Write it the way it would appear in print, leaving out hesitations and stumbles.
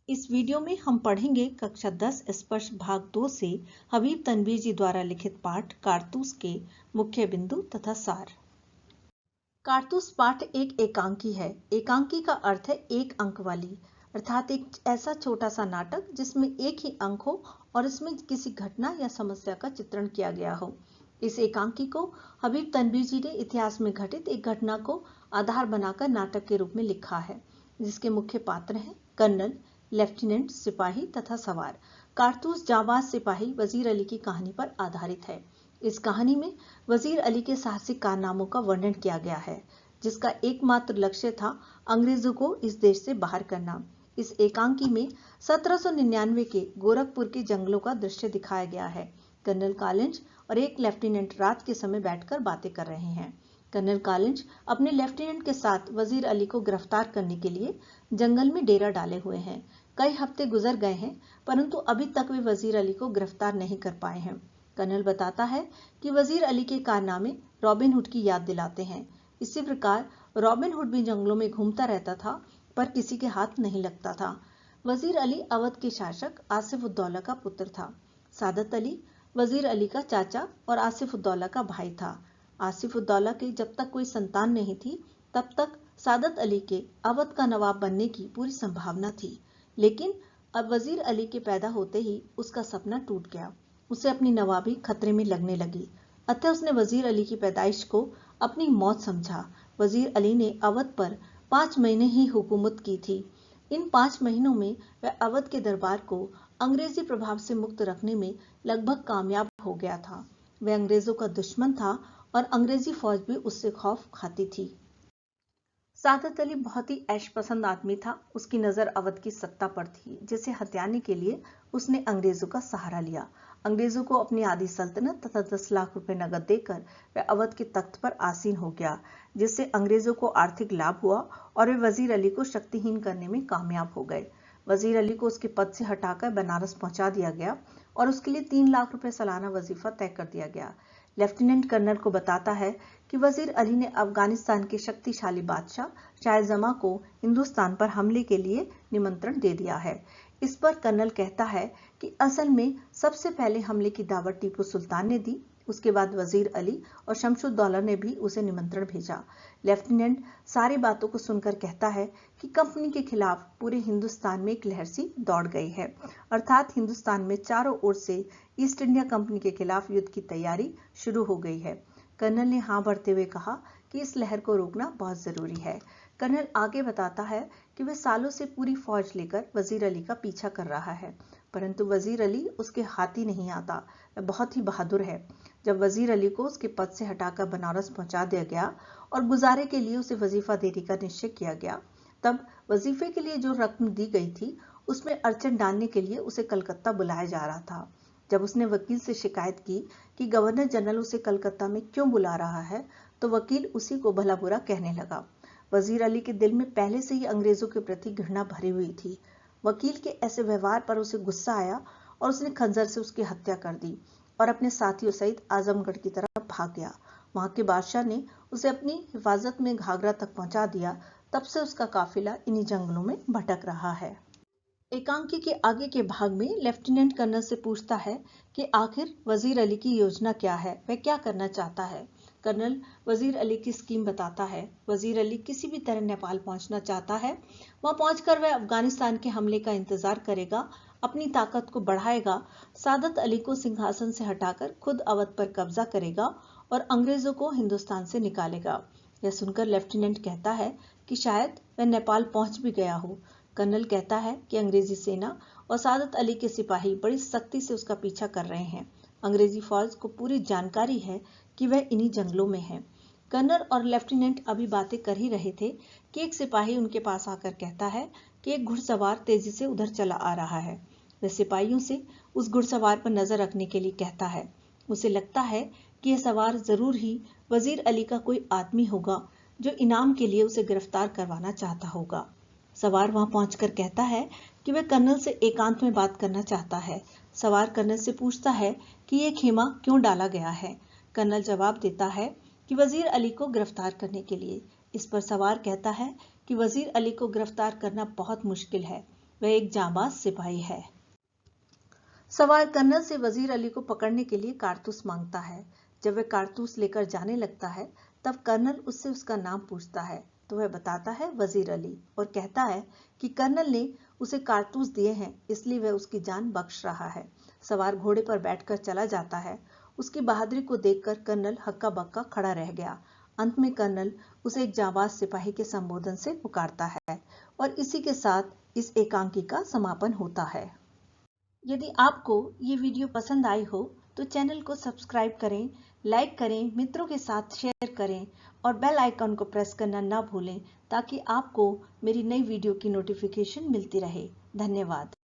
इस वीडियो में हम पढ़ेंगे कक्षा 10 स्पर्श भाग 2 से हबीब तनवीर जी द्वारा लिखित पाठ कारतूस के मुख्य बिंदु तथा सार। कारतूस पाठ एक एकांकी है। एकांकी का अर्थ है एक अंक वाली, अर्थात एक ऐसा छोटा सा नाटक जिसमें एक ही अंक हो और इसमें किसी घटना या समस्या का चित्रण किया गया हो। इस एकांकी को हबीब तनवीर जी ने इतिहास में घटित एक घटना को आधार बनाकर नाटक के रूप में लिखा है, जिसके मुख्य पात्र हैं कर्नल, लेफ्टिनेंट, सिपाही तथा सवार। कारतूस जांबाज सिपाही वजीर अली की कहानी पर आधारित है। इस कहानी में वजीर अली के साहसिक कारनामों का वर्णन किया गया है, जिसका एकमात्र लक्ष्य था अंग्रेजों को इस देश से बाहर करना। इस एकांकी में 1799 के गोरखपुर के जंगलों का दृश्य दिखाया गया है। कर्नल कॉलिंज और एक लेफ्टिनेंट रात के समय बैठकर बातें कर रहे हैं। कर्नल कॉलिंज अपने लेफ्टिनेंट के साथ वजीर अली को गिरफ्तार करने के लिए जंगल में डेरा डाले हुए हैं। कई हफ्ते गुजर गए हैं, परंतु अभी तक वे वजीर अली को गिरफ्तार नहीं कर पाए हैं। कर्नल बताता है कि वजीर अली के कारनामे रॉबिन हुड की याद दिलाते हैं। इसी प्रकार रॉबिन हुड भी जंगलों में घूमता रहता था, पर किसी के हाथ नहीं लगता था। वजीर अली अवध के शासक आसिफ उद्दौला का पुत्र था। सादत अली वजीर अली का चाचा और आसिफ उद्दौला का भाई था। आसिफ उद्दौला के जब तक कोई संतान नहीं थी, तब तक सादत अली के अवध का नवाब बनने की पूरी संभावना थी। लेकिन अब वजीर अली के पैदा होते ही उसका सपना टूट गया। उसे अपनी नवाबी खतरे में लगने लगी, अतः उसने वजीर अली की पैदाइश को अपनी मौत समझा। वजीर अली ने अवध पर 5 महीने ही हुकूमत की थी। इन 5 महीनों में वह अवध के दरबार को अंग्रेजी प्रभाव से मुक्त रखने में लगभग कामयाब हो गया था। वह अंग्रेजों का दुश्मन था और अंग्रेजी फौज भी उससे खौफ खाती थी। सादत अली बहुत ही ऐश पसंद आदमी था। उसकी नजर अवध की सत्ता पर थी, जिसे हथियाने के लिए उसने अंग्रेजों का सहारा लिया। अंग्रेजों को अपनी आधी सल्तनत तथा 10 लाख रुपए नगद देकर वह अवध के तख्त पर आसीन हो गया, जिससे अंग्रेजों को आर्थिक लाभ हुआ और वे वजीर अली को शक्तिहीन करने में कामयाब हो गए। वजीर अली को उसके पद से हटाकर बनारस पहुंचा दिया गया और उसके लिए 3 लाख रुपए सालाना वजीफा तय कर दिया गया। लेफ्टिनेंट कर्नल को बताता है कि वजीर अली ने अफगानिस्तान के शक्तिशाली बादशाह शाहजमा को हिंदुस्तान पर हमले के लिए निमंत्रण दे दिया है। इस पर कर्नल कहता है कि असल में सबसे पहले हमले की दावत टीपू सुल्तान ने दी, उसके बाद वजीर अली और शमशुद्दौला ने भी उसे निमंत्रण भेजा। लेफ्टिनेंट सारी बातों को सुनकर कहता है कि कंपनी के खिलाफ पूरे हिंदुस्तान में एक लहर सी दौड़ गई है, अर्थात हिंदुस्तान में चारों ओर से ईस्ट इंडिया कंपनी के खिलाफ युद्ध की तैयारी शुरू हो गई है। कर्नल ने हाँ भरते हुए कहा कि इस लहर को रोकना बहुत जरूरी है। कर्नल आगे बताता है कि वह सालों से पूरी फौज लेकर वजीर अली का पीछा कर रहा है, परंतु वजीर अली उसके हाथ ही नहीं आता। वह बहुत ही बहादुर है। जब वजीर अली को उसके पद से हटाकर बनारस पहुंचा दिया गया और गुजारे के लिए उसे वजीफा देने का निश्चय किया गया, तब वजीफे के लिए जो रकम दी गई थी उसमें अड़चन डालने के लिए उसे कलकत्ता बुलाया जा रहा था। जब उसने वकील से शिकायत की कि गवर्नर जनरल उसे कलकत्ता में क्यों बुला रहा है, तो वकील उसी को भला बुरा कहने लगा। वजीर अली के दिल में पहले से ही अंग्रेजों के प्रति घृणा भरी हुई थी। वकील के ऐसे व्यवहार पर उसे गुस्सा आया और उसने खंजर से उसकी हत्या कर दी और अपने साथियों सहित आजमगढ़ की तरफ भाग गया। वहां के बादशाह ने उसे अपनी हिफाजत में घाघरा तक पहुंचा दिया। तब से उसका काफिला इन्हीं जंगलों में भटक रहा है। एकांकी के आगे के भाग में लेफ्टिनेंट कर्नल से पूछता है कि आखिर वजीर अली की योजना क्या है, वह क्या करना चाहता है। कर्नल वजीर अली की स्कीम बताता है। वजीर अली किसी भी तरह नेपाल पहुंचना चाहता है। वहां पहुंचकर वह अफगानिस्तान के हमले का इंतजार करेगा, अपनी ताकत को बढ़ाएगा, सादत अली को सिंहासन से हटाकर खुद अवध पर कब्जा करेगा और अंग्रेजों को हिंदुस्तान से निकालेगा। यह सुनकर लेफ्टिनेंट कहता है कि शायद वह नेपाल पहुंच भी गया हो। कर्नल कहता है कि अंग्रेजी सेना और सादत अली के सिपाही बड़ी सख्ती से उसका पीछा कर रहे हैं। अंग्रेजी फौज को पूरी जानकारी है कि वह इन्हीं जंगलों में है। कर्नल और लेफ्टिनेंट अभी बातें कर ही रहे थे कि एक सिपाही उनके पास आकर कहता है कि एक घुड़सवार तेजी से उधर चला आ रहा है। वह सिपाहियों से उस घुड़सवार पर नजर रखने के लिए कहता है। उसे लगता है कि यह सवार जरूर ही वजीर अली का कोई आदमी होगा, जो इनाम के लिए उसे गिरफ्तार करवाना चाहता होगा। सवार वहां पहुंचकर कहता है कि वह कर्नल से एकांत में बात करना चाहता है। सवार कर्नल से पूछता है कि यह खेमा क्यों डाला गया है। कर्नल जवाब देता है कि वजीर अली को गिरफ्तार करने के लिए। इस पर सवार कहता है कि वजीर अली को गिरफ्तार करना बहुत मुश्किल है। वह एक जांबाज सिपाही है। सवार कर्नल से वजीर अली को पकड़ने के लिए कारतूस मांगता है। जब वह कारतूस लेकर जाने लगता है तब कर्नल उससे उसका नाम पूछता है तो वह बताता है वजीर अली और कहता है कि कर्नल ने उसे कारतूस दिए हैं, इसलिए वह उसकी जान बख्श रहा है। सवार घोड़े पर बैठकर चला जाता है। उसकी बहादुरी को देखकर कर्नल हक्का बक्का खड़ा रह गया। अंत में कर्नल उसे एक जांबाज सिपाही के संबोधन से पुकारता है और इसी के साथ इस एकांकी का समापन होता है। यदि आपको ये वीडियो पसंद आई हो तो चैनल को सब्सक्राइब करें, लाइक करें, मित्रों के साथ शेयर करें और बेल आइकन को प्रेस करना ना भूलें ताकि आपको मेरी नई वीडियो की नोटिफिकेशन मिलती रहे। धन्यवाद।